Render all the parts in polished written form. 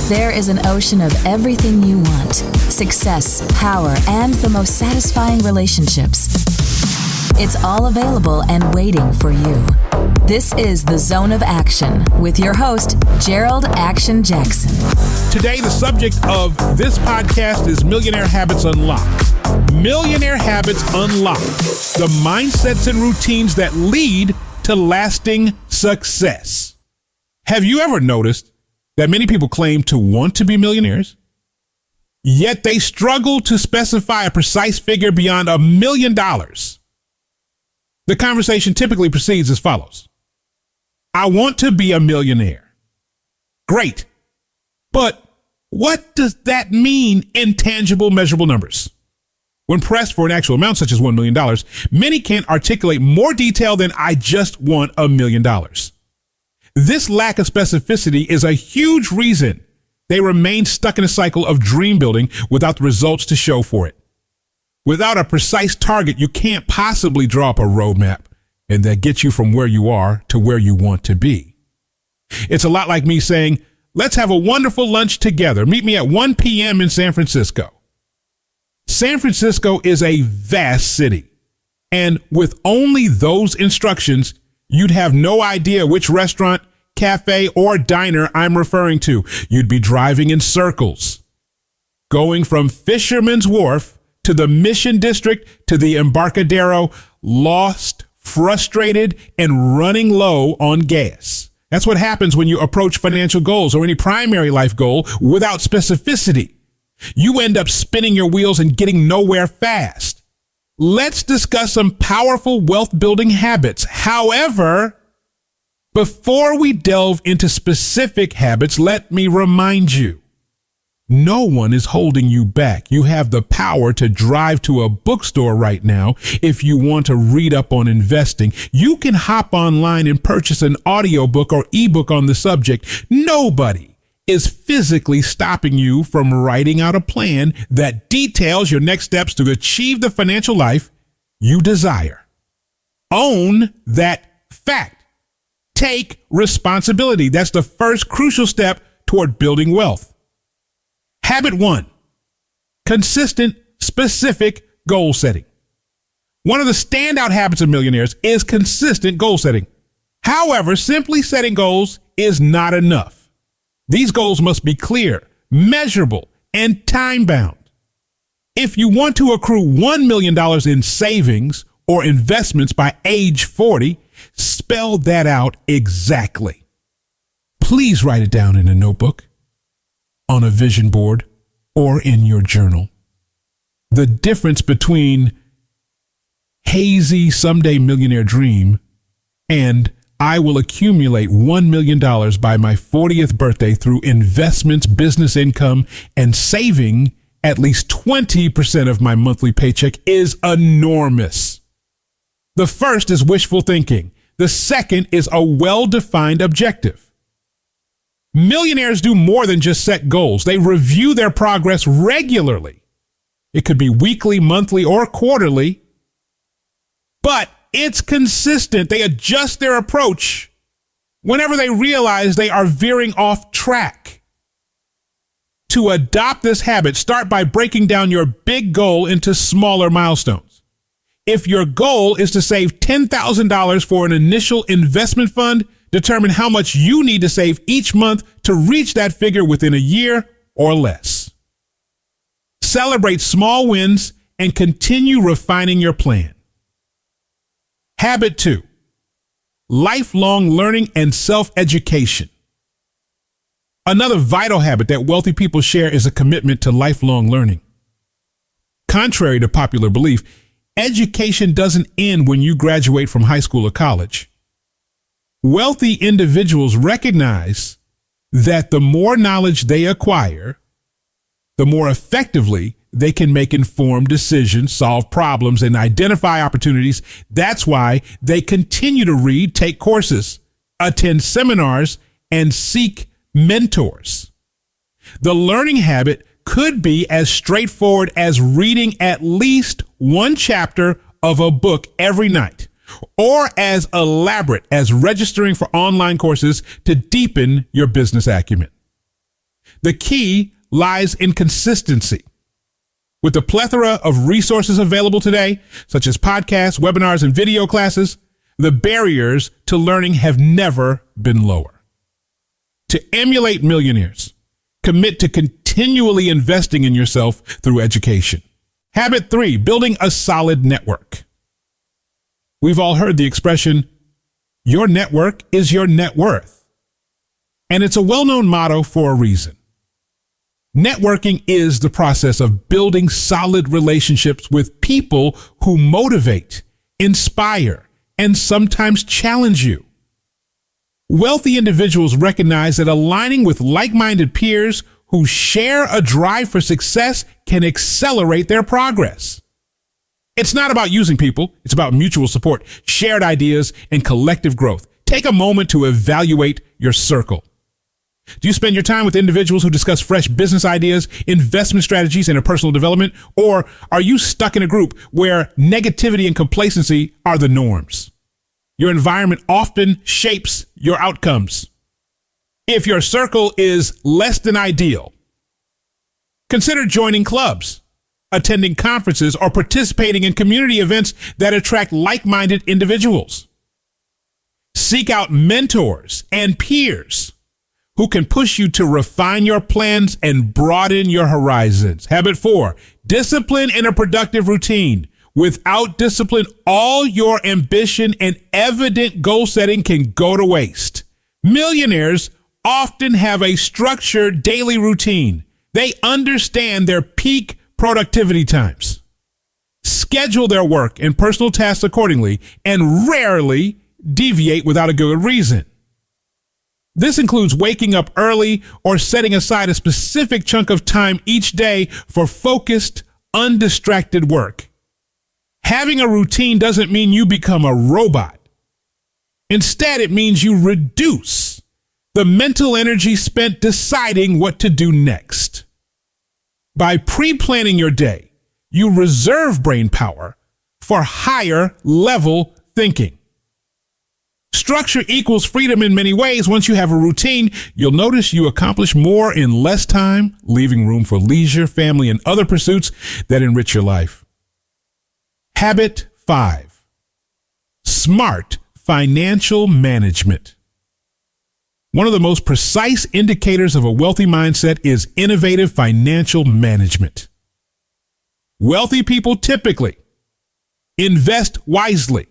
There is an ocean of everything you want: success, power, and the most satisfying relationships. It's all available and waiting for you. This is The Zone of Action with your host, Gerald Action Jackson. Today, the subject of this podcast is Millionaire Habits Unlocked. Millionaire Habits Unlocked, the mindsets and routines that lead to lasting success. Have you ever noticed that many people claim to want to be millionaires, yet they struggle to specify a precise figure beyond $1 million? The conversation typically proceeds as follows. I want to be a millionaire. Great. But what does that mean in tangible, measurable numbers? When pressed for an actual amount such as $1 million, many can't articulate more detail than I just want $1 million. This lack of specificity is a huge reason they remain stuck in a cycle of dream building without the results to show for it. Without a precise target, you can't possibly draw up a roadmap and that gets you from where you are to where you want to be. It's a lot like me saying, let's have a wonderful lunch together. Meet me at 1 p.m. in San Francisco. San Francisco is a vast city, and with only those instructions, you'd have no idea which restaurant, cafe, or diner I'm referring to. You'd be driving in circles, going from Fisherman's Wharf to the Mission District to the Embarcadero, lost, frustrated, and running low on gas. That's what happens when you approach financial goals or any primary life goal without specificity. You end up spinning your wheels and getting nowhere fast. Let's discuss some powerful wealth building habits. However, before we delve into specific habits, let me remind you, no one is holding you back. You have the power to drive to a bookstore right now if you want to read up on investing. You can hop online and purchase an audiobook or ebook on the subject. Nobody is physically stopping you from writing out a plan that details your next steps to achieve the financial life you desire. Own that fact. Take responsibility. That's the first crucial step toward building wealth. Habit 1, consistent, specific goal setting. One of the standout habits of millionaires is consistent goal setting. However, simply setting goals is not enough. These goals must be clear, measurable, and time-bound. If you want to accrue $1 million in savings or investments by age 40, spell that out exactly. Please write it down in a notebook, on a vision board, or in your journal. The difference between hazy someday millionaire dream and I will accumulate $1 million by my 40th birthday through investments, business income, and saving at least 20% of my monthly paycheck is enormous. The first is wishful thinking. The second is a well-defined objective. Millionaires do more than just set goals. They review their progress regularly. It could be weekly, monthly, or quarterly, but it's consistent. They adjust their approach whenever they realize they are veering off track. To adopt this habit, start by breaking down your big goal into smaller milestones. If your goal is to save $10,000 for an initial investment fund, determine how much you need to save each month to reach that figure within a year or less. Celebrate small wins and continue refining your plan. Habit 2, lifelong learning and self-education. Another vital habit that wealthy people share is a commitment to lifelong learning. Contrary to popular belief, education doesn't end when you graduate from high school or college. Wealthy individuals recognize that the more knowledge they acquire, the more effectively they can make informed decisions, solve problems, and identify opportunities. That's why they continue to read, take courses, attend seminars, and seek mentors. The learning habit could be as straightforward as reading at least one chapter of a book every night, or as elaborate as registering for online courses to deepen your business acumen. The key lies in consistency. With the plethora of resources available today, such as podcasts, webinars, and video classes, the barriers to learning have never been lower. To emulate millionaires, commit to continually investing in yourself through education. Habit 3, building a solid network. We've all heard the expression, your network is your net worth. And it's a well-known motto for a reason. Networking is the process of building solid relationships with people who motivate, inspire, and sometimes challenge you. Wealthy individuals recognize that aligning with like-minded peers who share a drive for success can accelerate their progress. It's not about using people, it's about mutual support, shared ideas, and collective growth. Take a moment to evaluate your circle. Do you spend your time with individuals who discuss fresh business ideas, investment strategies, and personal development? Or are you stuck in a group where negativity and complacency are the norms? Your environment often shapes your outcomes. If your circle is less than ideal, consider joining clubs, attending conferences, or participating in community events that attract like-minded individuals. Seek out mentors and peers who can push you to refine your plans and broaden your horizons. Habit 4, discipline in a productive routine. Without discipline, all your ambition and evident goal setting can go to waste. Millionaires often have a structured daily routine. They understand their peak productivity times, schedule their work and personal tasks accordingly, and rarely deviate without a good reason. This includes waking up early or setting aside a specific chunk of time each day for focused, undistracted work. Having a routine doesn't mean you become a robot. Instead, it means you reduce the mental energy spent deciding what to do next. By pre-planning your day, you reserve brain power for higher level thinking. Structure equals freedom in many ways. Once you have a routine, you'll notice you accomplish more in less time, leaving room for leisure, family, and other pursuits that enrich your life. Habit 5, smart financial management. One of the most precise indicators of a wealthy mindset is innovative financial management. Wealthy people typically invest wisely.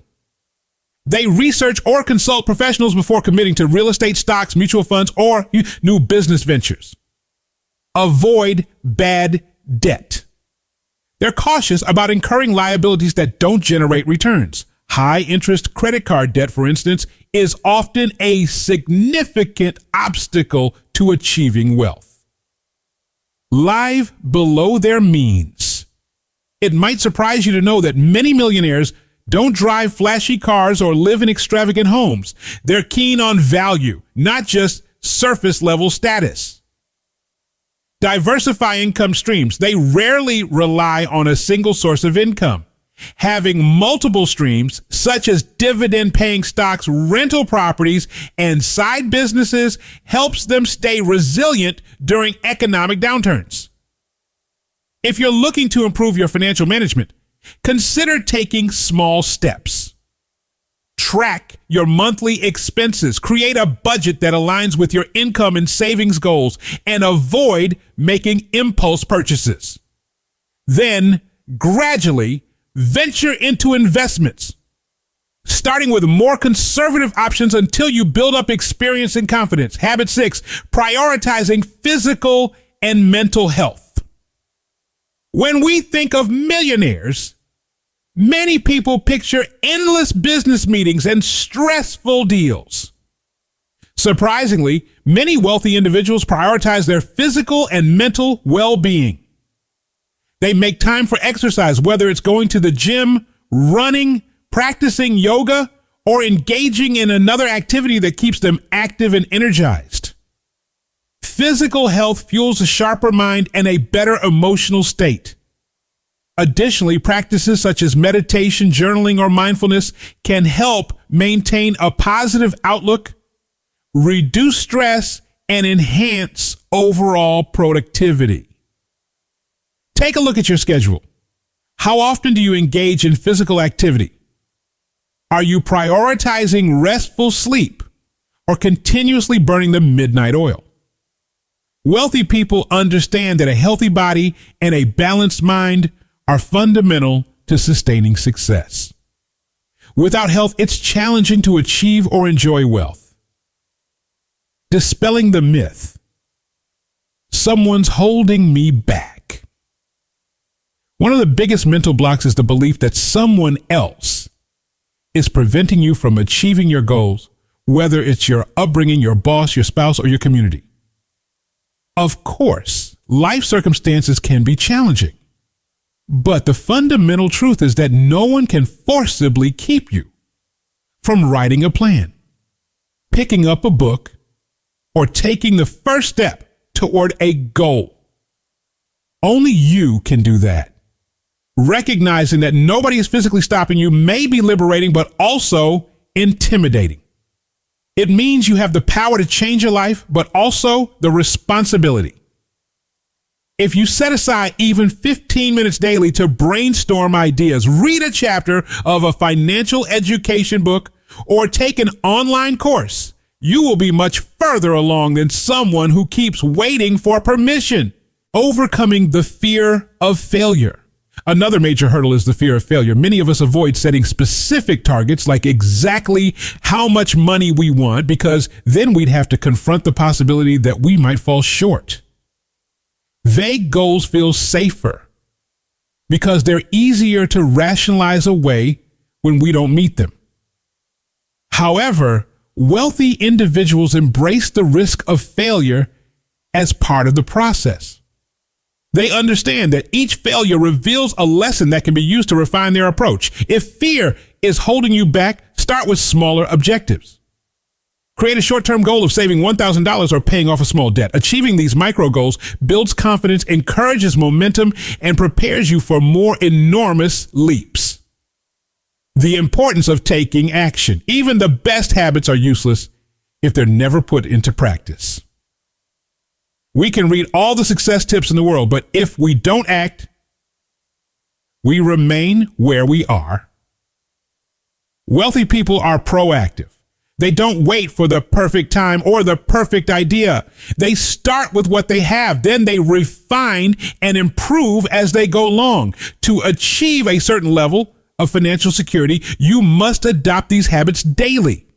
They research or consult professionals before committing to real estate, stocks, mutual funds, or new business ventures. Avoid bad debt. They're cautious about incurring liabilities that don't generate returns. High interest credit card debt, for instance, is often a significant obstacle to achieving wealth. Live below their means. It might surprise you to know that many millionaires don't drive flashy cars or live in extravagant homes. They're keen on value, not just surface level status. Diversify income streams. They rarely rely on a single source of income. Having multiple streams, such as dividend-paying stocks, rental properties, and side businesses, helps them stay resilient during economic downturns. If you're looking to improve your financial management, consider taking small steps. Track your monthly expenses. Create a budget that aligns with your income and savings goals, and avoid making impulse purchases. Then, gradually, venture into investments, starting with more conservative options until you build up experience and confidence. Habit 6, prioritizing physical and mental health. When we think of millionaires, many people picture endless business meetings and stressful deals. Surprisingly, many wealthy individuals prioritize their physical and mental well-being. They make time for exercise, whether it's going to the gym, running, practicing yoga, or engaging in another activity that keeps them active and energized. Physical health fuels a sharper mind and a better emotional state. Additionally, practices such as meditation, journaling, or mindfulness can help maintain a positive outlook, reduce stress, and enhance overall productivity. Take a look at your schedule. How often do you engage in physical activity? Are you prioritizing restful sleep or continuously burning the midnight oil? Wealthy people understand that a healthy body and a balanced mind are fundamental to sustaining success. Without health, it's challenging to achieve or enjoy wealth. Dispelling the myth, someone's holding me back. One of the biggest mental blocks is the belief that someone else is preventing you from achieving your goals, whether it's your upbringing, your boss, your spouse, or your community. Of course, life circumstances can be challenging, but the fundamental truth is that no one can forcibly keep you from writing a plan, picking up a book, or taking the first step toward a goal. Only you can do that. Recognizing that nobody is physically stopping you may be liberating, but also intimidating. It means you have the power to change your life, but also the responsibility. If you set aside even 15 minutes daily to brainstorm ideas, read a chapter of a financial education book, or take an online course, you will be much further along than someone who keeps waiting for permission. Overcoming the fear of failure. Another major hurdle is the fear of failure. Many of us avoid setting specific targets, like exactly how much money we want, because then we'd have to confront the possibility that we might fall short. Vague goals feel safer because they're easier to rationalize away when we don't meet them. However, wealthy individuals embrace the risk of failure as part of the process. They understand that each failure reveals a lesson that can be used to refine their approach. If fear is holding you back, start with smaller objectives. Create a short-term goal of saving $1,000 or paying off a small debt. Achieving these micro goals builds confidence, encourages momentum, and prepares you for more enormous leaps. The importance of taking action. Even the best habits are useless if they're never put into practice. We can read all the success tips in the world, but if we don't act, we remain where we are. Wealthy people are proactive. They don't wait for the perfect time or the perfect idea. They start with what they have. Then they refine and improve as they go along. To achieve a certain level of financial security, you must adopt these habits daily.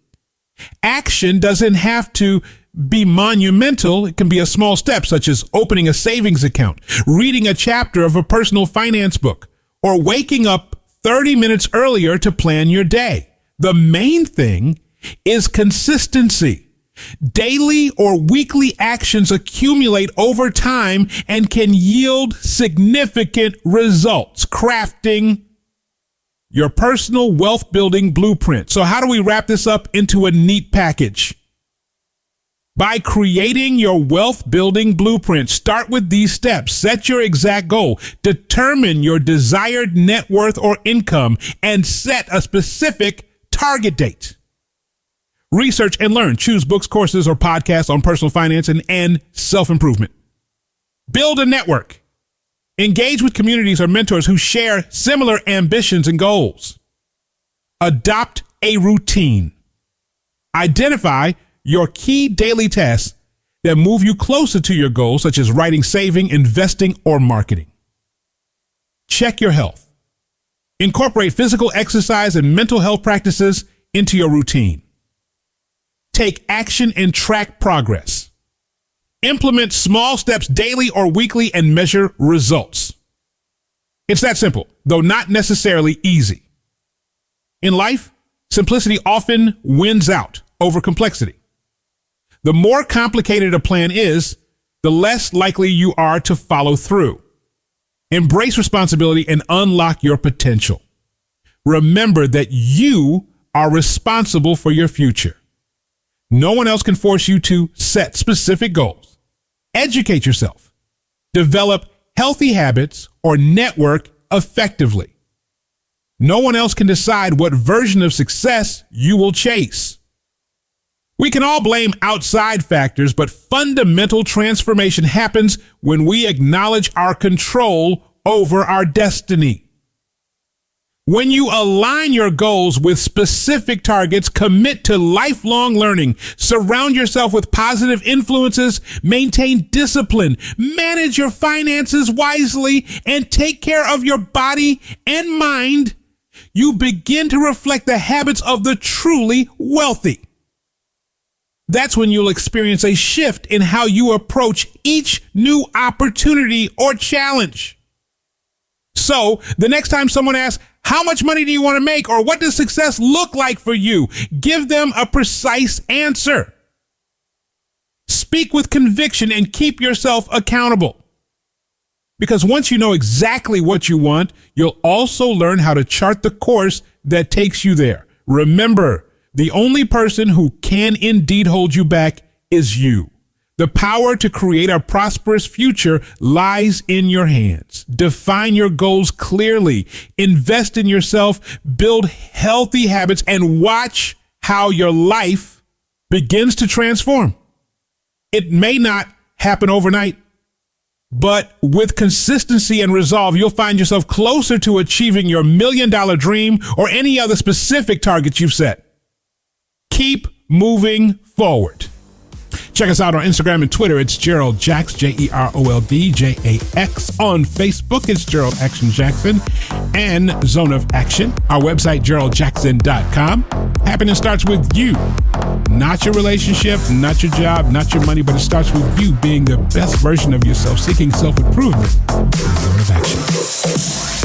Action doesn't have to be monumental. It can be a small step, such as opening a savings account, reading a chapter of a personal finance book, or waking up 30 minutes earlier to plan your day. The main thing is consistency. Daily or weekly actions accumulate over time and can yield significant results. Crafting your personal wealth building blueprint. So how do we wrap this up into a neat package? By creating your wealth building blueprint, start with these steps. Set your exact goal. Determine your desired net worth or income and set a specific target date. Research and learn. Choose books, courses, or podcasts on personal finance and self-improvement. Build a network. Engage with communities or mentors who share similar ambitions and goals. Adopt a routine. Identify your key daily tasks that move you closer to your goals, such as writing, saving, investing, or marketing. Check your health. Incorporate physical exercise and mental health practices into your routine. Take action and track progress. Implement small steps daily or weekly and measure results. It's that simple, though not necessarily easy. In life, simplicity often wins out over complexity. The more complicated a plan is, the less likely you are to follow through. Embrace responsibility and unlock your potential. Remember that you are responsible for your future. No one else can force you to set specific goals. Educate yourself. Develop healthy habits or network effectively. No one else can decide what version of success you will chase. We can all blame outside factors, but fundamental transformation happens when we acknowledge our control over our destiny. When you align your goals with specific targets, commit to lifelong learning, surround yourself with positive influences, maintain discipline, manage your finances wisely, and take care of your body and mind, you begin to reflect the habits of the truly wealthy. That's when you'll experience a shift in how you approach each new opportunity or challenge. So, the next time someone asks, how much money do you want to make, or what does success look like for you? Give them a precise answer. Speak with conviction and keep yourself accountable. Because once you know exactly what you want, you'll also learn how to chart the course that takes you there. Remember, the only person who can indeed hold you back is you. The power to create a prosperous future lies in your hands. Define your goals clearly, invest in yourself, build healthy habits, and watch how your life begins to transform. It may not happen overnight, but with consistency and resolve, you'll find yourself closer to achieving your $1 million dream or any other specific targets you've set. Keep moving forward. Check us out on Instagram and Twitter. It's Gerald Jax, JeroldJax. On Facebook, it's Gerald Action Jackson and Zone of Action. Our website, GeraldJackson.com. Happiness starts with you. Not your relationship, not your job, not your money, but it starts with you being the best version of yourself, seeking self-improvement. Zone of Action.